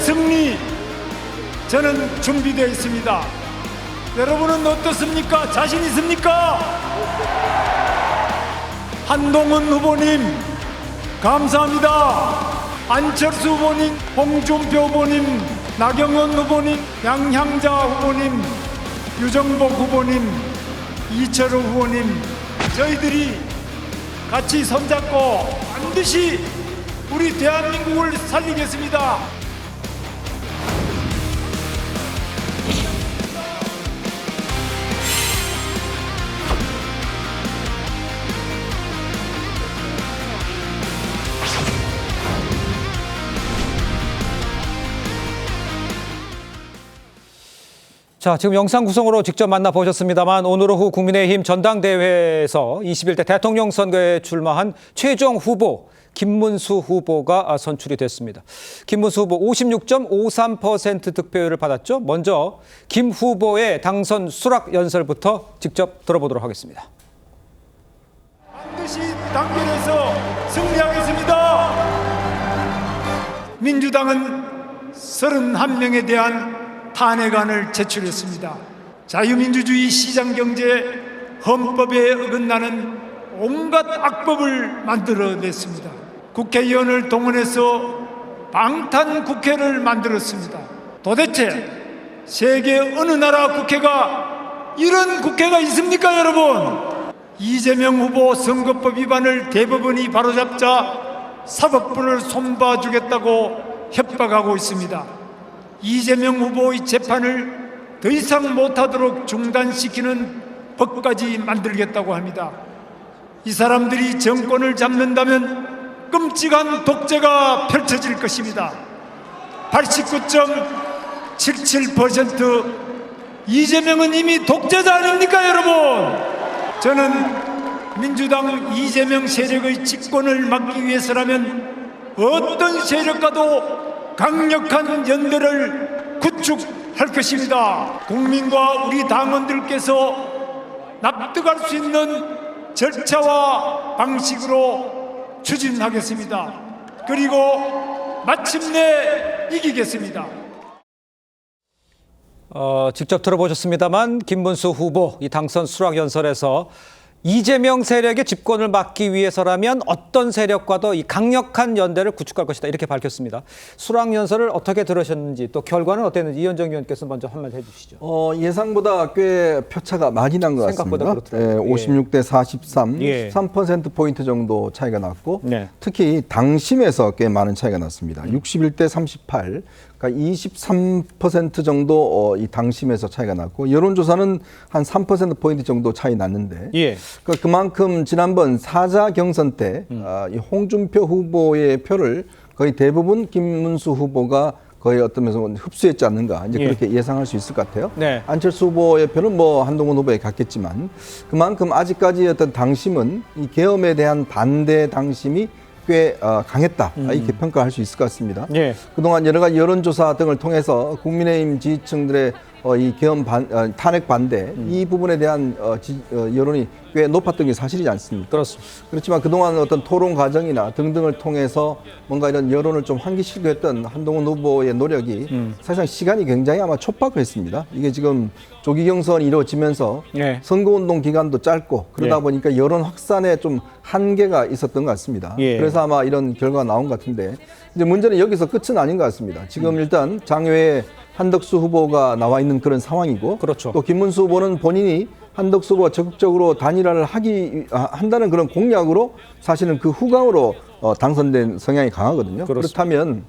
승리 저는 준비되어 있습니다. 여러분은 어떻습니까? 자신 있습니까? 한동훈 후보님 감사합니다. 안철수 후보님, 홍준표 후보님, 나경원 후보님, 양향자 후보님, 유정복 후보님, 이철우 후보님, 저희들이 같이 손잡고 반드시 우리 대한민국을 살리겠습니다. 자, 지금 영상 구성으로 직접 만나보셨습니다만 오늘 오후 국민의힘 전당대회에서 21대 대통령 선거에 출마한 최종 후보 김문수 후보가 선출이 됐습니다. 김문수 후보 56.53% 득표율을 받았죠. 먼저 김 후보의 당선 수락 연설부터 직접 들어보도록 하겠습니다. 반드시 당권에서 승리하겠습니다. 민주당은 31명에 대한 탄핵안을 제출했습니다. 자유민주주의 시장경제 헌법에 어긋나는 온갖 악법을 만들어냈습니다. 국회의원을 동원해서 방탄국회를 만들었습니다. 도대체 세계 어느 나라 국회가 이런 국회가 있습니까, 여러분? 이재명 후보 선거법 위반을 대법원이 바로잡자 사법부를 손봐주겠다고 협박하고 있습니다. 이재명 후보의 재판을 더 이상 못하도록 중단시키는 법까지 만들겠다고 합니다. 이 사람들이 정권을 잡는다면 끔찍한 독재가 펼쳐질 것입니다. 89.77% 이재명은 이미 독재자 아닙니까, 여러분? 저는 민주당 이재명 세력의 집권을 막기 위해서라면 어떤 세력과도 강력한 연대를 구축할 것입니다. 국민과 우리 당원들께서 납득할 수 있는 절차와 방식으로 추진하겠습니다. 그리고 마침내 이기겠습니다. 직접 들어보셨습니다만 김문수 후보 이 당선 수락 연설에서 이재명 세력의 집권을 막기 위해서라면 어떤 세력과도 이 강력한 연대를 구축할 것이다 이렇게 밝혔습니다. 수락 연설을 어떻게 들으셨는지 또 결과는 어땠는지 이현정 의원께서 먼저 한마디 해주시죠. 예상보다 꽤 표차가 많이 난 것 같습니다. 생각보다 그렇더라고요. 56대 43, 예. 3%포인트 정도 차이가 났고 네. 특히 당심에서 꽤 많은 차이가 났습니다. 61대 38, 그러니까 23% 정도 이 당심에서 차이가 났고 여론조사는 한 3%포인트 정도 차이 났는데 예. 그러니까 그만큼 지난번 4자 경선 때 이 홍준표 후보의 표를 거의 대부분 김문수 후보가 거의 어떤 면에서 흡수했지 않는가 이제 그렇게 예상할 수 있을 것 같아요. 네. 안철수 후보의 표는 뭐 한동훈 후보에 갔겠지만 그만큼 아직까지 어떤 당심은 이 계엄에 대한 반대 당심이 꽤 강했다 이렇게 평가할 수 있을 것 같습니다. 예. 그동안 여러 가지 여론조사 등을 통해서 국민의힘 지지층들의 이 계엄 탄핵 반대 이 부분에 대한 여론이 꽤 높았던 게 사실이지 않습니까? 그렇습니다. 그렇지만 그동안 어떤 토론 과정이나 등등을 통해서 뭔가 이런 여론을 좀 환기시켰던 한동훈 후보의 노력이 사실상 시간이 굉장히 아마 촉박했습니다. 이게 지금 조기 경선이 이루어지면서 예. 선거운동 기간도 짧고 그러다 예. 보니까 여론 확산에 좀 한계가 있었던 것 같습니다. 예. 그래서 아마 이런 결과가 나온 것 같은데 이제 문제는 여기서 끝은 아닌 것 같습니다. 지금 일단 장외에 한덕수 후보가 나와 있는 그런 상황이고 그렇죠. 또 김문수 후보는 본인이 한덕수 후보가 적극적으로 단일화를 한다는 그런 공약으로 사실은 그 후광으로 당선된 성향이 강하거든요. 그렇습니다. 그렇다면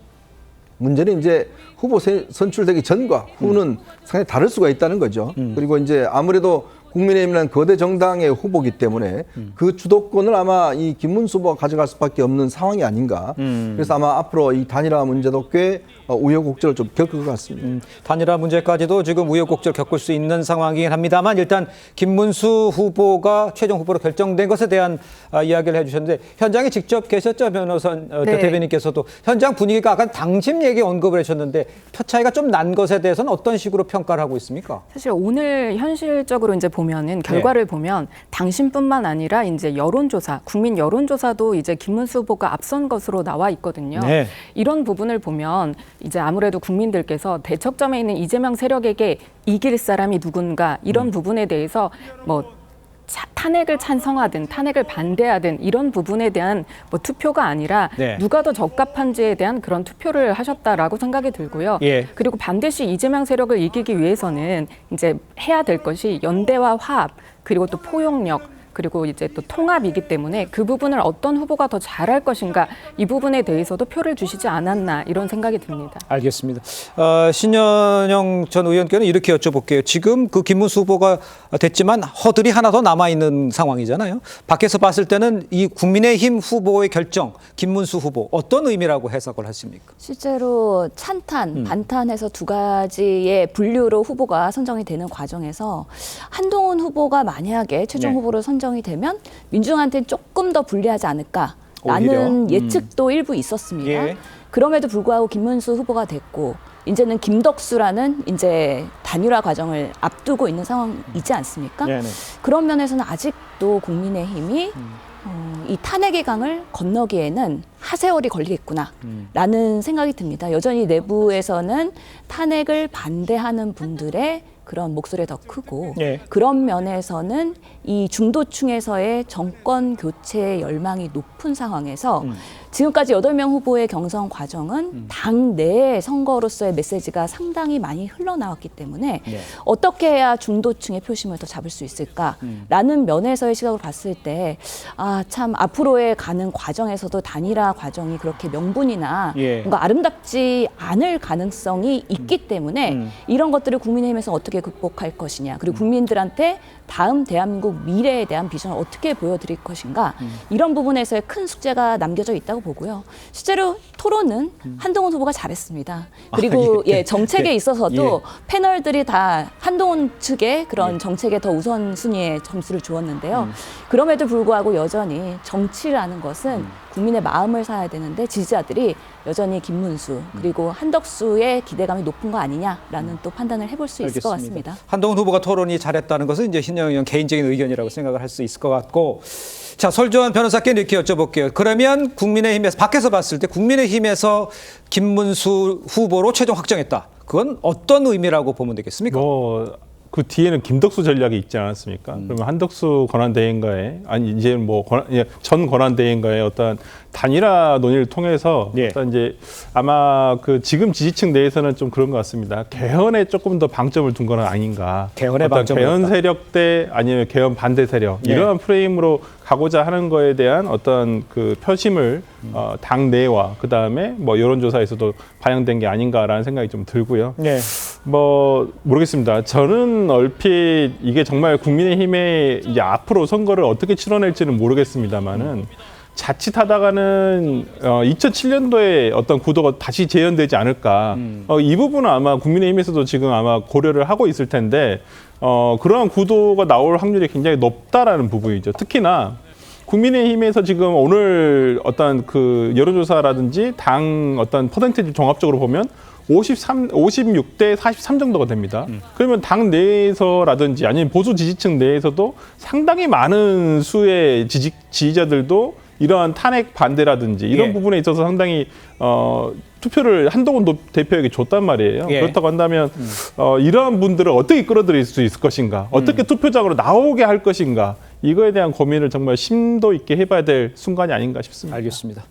문제는 이제 후보 선출되기 전과 후는 상당히 다를 수가 있다는 거죠. 그리고 이제 아무래도 국민의힘이라는 거대 정당의 후보기 때문에 그 주도권을 아마 이 김문수 후보가 가져갈 수밖에 없는 상황이 아닌가. 그래서 아마 앞으로 이 단일화 문제도 꽤 우여곡절을 좀 겪을 것 같습니다. 단일화 문제까지도 지금 우여곡절 겪을 수 있는 상황이긴 합니다만 일단 김문수 후보가 최종 후보로 결정된 것에 대한 이야기를 해주셨는데 현장에 직접 계셨죠, 변호사 네. 대변인께서도 현장 분위기가 아까 당심 얘기 언급을 하셨는데 표 차이가 좀 난 것에 대해서는 어떤 식으로 평가를 하고 있습니까? 사실 오늘 현실적으로 이제 보면 보면은 결과를 보면 당신뿐만 아니라 이제 여론조사, 국민 여론조사도 이제 김문수 후보가 앞선 것으로 나와 있거든요. 네. 이런 부분을 보면 이제 아무래도 국민들께서 대척점에 있는 이재명 세력에게 이길 사람이 누군가 이런 부분에 대해서 뭐 탄핵을 찬성하든 탄핵을 반대하든 이런 부분에 대한 뭐 투표가 아니라 네. 누가 더 적합한지에 대한 그런 투표를 하셨다라고 생각이 들고요. 예. 그리고 반드시 이재명 세력을 이기기 위해서는 이제 해야 될 것이 연대와 화합 그리고 또 포용력 그리고 이제 또 통합이기 때문에 그 부분을 어떤 후보가 더 잘할 것인가 이 부분에 대해서도 표를 주시지 않았나 이런 생각이 듭니다. 알겠습니다. 신현영 전 의원께는 이렇게 여쭤볼게요. 지금 그 김문수 후보가 됐지만 허들이 하나 더 남아있는 상황이잖아요. 밖에서 봤을 때는 이 국민의힘 후보의 결정, 김문수 후보 어떤 의미라고 해석을 하십니까? 실제로 찬탄, 반탄해서 두 가지의 분류로 후보가 선정이 되는 과정에서 한동훈 후보가 만약에 최종 네. 후보로 선정이 되면 민주당한테는 조금 더 불리하지 않을까라는 오히려? 예측도 일부 있었습니다. 예. 그럼에도 불구하고 김문수 후보가 됐고 이제는 김덕수라는 이제 단일화 과정을 앞두고 있는 상황이지 않습니까? 네네. 그런 면에서는 아직도 국민의힘이 이 탄핵의 강을 건너기에는 하세월이 걸리겠구나라는 생각이 듭니다. 여전히 내부에서는 탄핵을 반대하는 분들의 그런 목소리가 더 크고 예. 그런 면에서는 이 중도층에서의 정권 교체 열망이 높은 상황에서 지금까지 8명 후보의 경선 과정은 당 내의 선거로서의 메시지가 상당히 많이 흘러나왔기 때문에 네. 어떻게 해야 중도층의 표심을 더 잡을 수 있을까라는 면에서의 시각으로 봤을 때 참 앞으로의 가는 과정에서도 단일화 과정이 그렇게 명분이나 예. 뭔가 아름답지 않을 가능성이 있기 때문에 이런 것들을 국민의힘에서 어떻게 극복할 것이냐 그리고 국민들한테 다음 대한민국 미래에 대한 비전을 어떻게 보여드릴 것인가 이런 부분에서의 큰 숙제가 남겨져 있다고 보고요. 실제로 토론은 한동훈 후보가 잘했습니다. 그리고 예. 정책에 예. 있어서도 예. 패널들이 다 한동훈 측의 그런 정책에 더 우선순위에 점수를 주었는데요. 그럼에도 불구하고 여전히 정치라는 것은 국민의 마음을 사야 되는데 지지자들이 여전히 김문수 그리고 한덕수의 기대감이 높은 거 아니냐라는 또 판단을 해볼 수 있을 것 같습니다. 한동훈 후보가 토론이 잘했다는 것은 이제 신현영 의원 개인적인 의견이라고 생각을 할 수 있을 것 같고, 자, 설조한 변호사께 이렇게 여쭤볼게요. 그러면 국민의힘에서 밖에서 봤을 때 국민의힘에서 김문수 후보로 최종 확정했다. 그건 어떤 의미라고 보면 되겠습니까? 그 뒤에는 김덕수 전략이 있지 않았습니까? 그러면 한덕수 권한대행과의 아니 이제 전 권한대행과의 어떤 단일화 논의를 통해서 예. 어떤 이제 아마 그 지금 지지층 내에서는 좀 그런 것 같습니다. 개헌에 조금 더 방점을 둔 건 아닌가? 개헌에 어떤 방점을 개헌 뒀다. 세력 대 아니면 개헌 반대 세력 예. 이러한 프레임으로 가고자 하는 거에 대한 어떤 그 표심을 당 내와 그 다음에 뭐 여론조사에서도 반영된 게 아닌가라는 생각이 좀 들고요. 네. 모르겠습니다. 저는 얼핏 이게 정말 국민의힘의 이제 앞으로 선거를 어떻게 치러낼지는 모르겠습니다만은 자칫하다가는 2007년도에 어떤 구도가 다시 재현되지 않을까. 이 부분은 아마 국민의힘에서도 지금 아마 고려를 하고 있을 텐데 그러한 구도가 나올 확률이 굉장히 높다라는 부분이죠. 특히나 국민의힘에서 지금 오늘 어떤 그 여론조사라든지 당 어떤 퍼센티지 종합적으로 보면 56대 43 정도가 됩니다. 그러면 당 내에서라든지 아니면 보수 지지층 내에서도 상당히 많은 수의 지지자들도 이러한 탄핵 반대라든지 이런 예. 부분에 있어서 상당히 투표를 한동훈 대표에게 줬단 말이에요. 예. 그렇다고 한다면 이러한 분들을 어떻게 끌어들일 수 있을 것인가, 어떻게 투표장으로 나오게 할 것인가, 이거에 대한 고민을 정말 심도 있게 해봐야 될 순간이 아닌가 싶습니다. 알겠습니다.